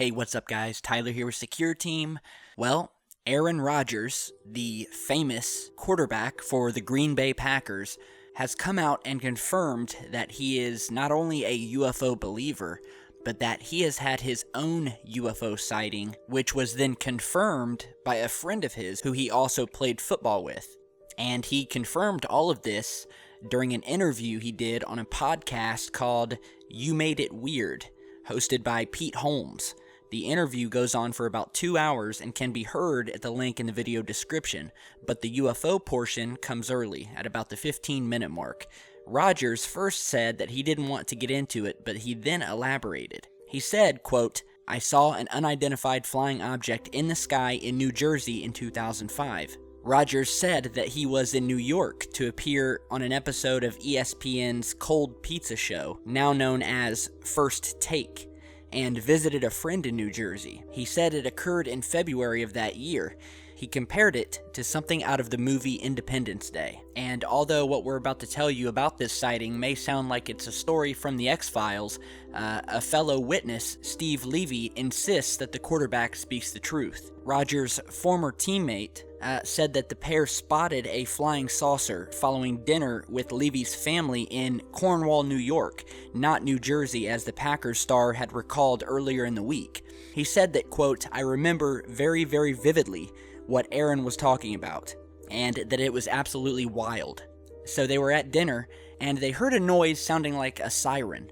Hey, what's up, guys? Tyler here with Secureteam. Well, Aaron Rodgers, the famous quarterback for the Green Bay Packers, has come out and confirmed that he is not only a UFO believer, but that he has had his own UFO sighting, which was then confirmed by a friend of his who he also played football with. And he confirmed all of this during an interview he did on a podcast called You Made It Weird, hosted by Pete Holmes. The interview goes on for about 2 hours and can be heard at the link in the video description, but the UFO portion comes early, at about the 15-minute mark. Rodgers first said that he didn't want to get into it, but he then elaborated. He said, quote, "I saw an unidentified flying object in the sky in New Jersey in 2005. Rodgers said that he was in New York to appear on an episode of ESPN's Cold Pizza Show, now known as First Take, and visited a friend in New Jersey. He said it occurred in February of that year. He compared it to something out of the movie Independence Day. And although what we're about to tell you about this sighting may sound like it's a story from the X-Files, a fellow witness, Steve Levy, insists that the quarterback speaks the truth. Rodgers' former teammate said that the pair spotted a flying saucer following dinner with Levy's family in Cornwall, New York, not New Jersey, as the Packers star had recalled earlier in the week. He said that, quote, "I remember very, very vividly what Aaron was talking about, and that it was absolutely wild. So they were at dinner, and they heard a noise sounding like a siren.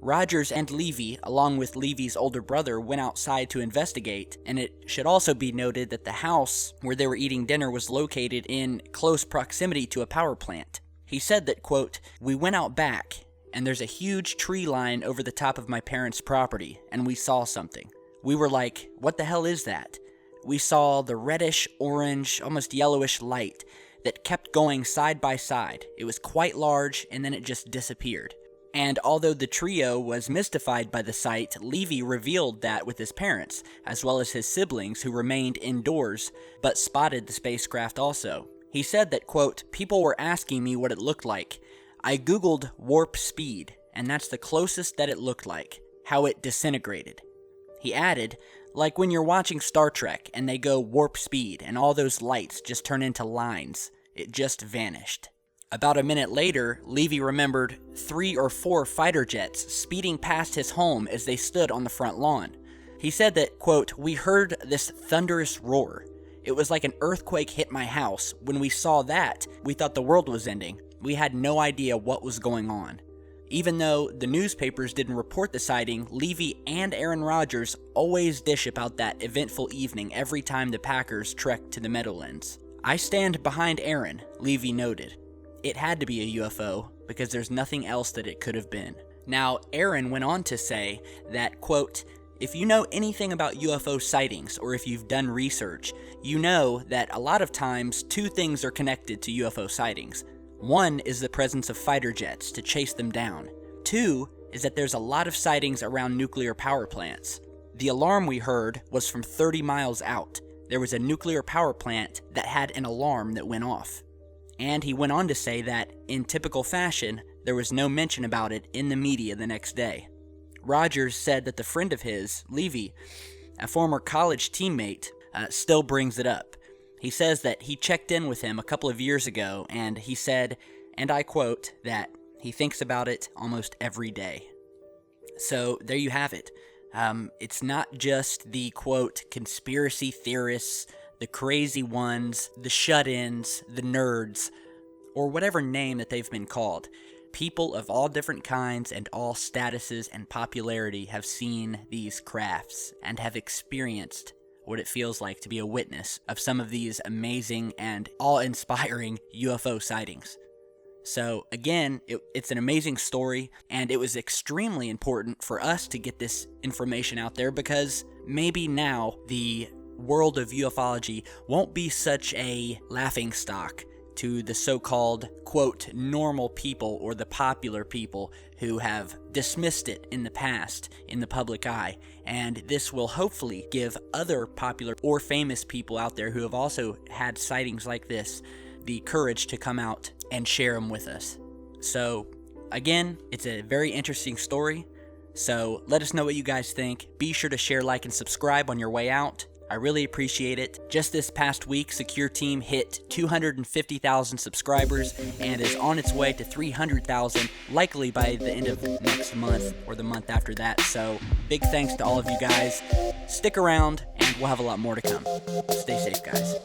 Rodgers and Levy, along with Levy's older brother, went outside to investigate, and it should also be noted that the house where they were eating dinner was located in close proximity to a power plant. He said that, quote, "We went out back, and there's a huge tree line over the top of my parents' property, and we saw something. We were like, what the hell is that? We saw the reddish, orange, almost yellowish light that kept going side by side. It was quite large, and then it just disappeared." And although the trio was mystified by the sight, Levy revealed that with his parents, as well as his siblings who remained indoors, but spotted the spacecraft also. He said that, quote, "People were asking me what it looked like. I googled warp speed, and that's the closest that it looked like, how it disintegrated." He added, "Like when you're watching Star Trek and they go warp speed and all those lights just turn into lines. It just vanished." About a minute later, Levy remembered 3 or 4 fighter jets speeding past his home as they stood on the front lawn. He said that, quote, "We heard this thunderous roar. It was like an earthquake hit my house. When we saw that, we thought the world was ending. We had no idea what was going on." Even though the newspapers didn't report the sighting, Levy and Aaron Rodgers always dish about that eventful evening every time the Packers trek to the Meadowlands. "I stand behind Aaron," Levy noted. "It had to be a UFO, because there's nothing else that it could have been." Now, Aaron went on to say that, quote, "If you know anything about UFO sightings, or if you've done research, you know that a lot of times 2 things are connected to UFO sightings. 1 is the presence of fighter jets to chase them down. 2 is that there's a lot of sightings around nuclear power plants. The alarm we heard was from 30 miles out. There was a nuclear power plant that had an alarm that went off." And he went on to say that, in typical fashion, there was no mention about it in the media the next day. Rodgers said that the friend of his, Levy, a former college teammate, still brings it up. He says that he checked in with him a couple of years ago, and he said, and I quote, that he thinks about it almost every day. So there you have it. It's not just the, quote, conspiracy theorists, the crazy ones, the shut-ins, the nerds, or whatever name that they've been called. People of all different kinds and all statuses and popularity have seen these crafts and have experienced what it feels like to be a witness of some of these amazing and awe-inspiring UFO sightings. So again, it's an amazing story, and it was extremely important for us to get this information out there, because maybe now the world of ufology won't be such a laughingstock to the so-called, quote, normal people or the popular people who have dismissed it in the past in the public eye. And this will hopefully give other popular or famous people out there who have also had sightings like this the courage to come out and share them with us. So, again, it's a very interesting story. So let us know what you guys think. Be sure to share, like, and subscribe on your way out. I really appreciate it. Just this past week, Secureteam hit 250,000 subscribers and is on its way to 300,000, likely by the end of next month or the month after that. So big thanks to all of you guys. Stick around and we'll have a lot more to come. Stay safe, guys.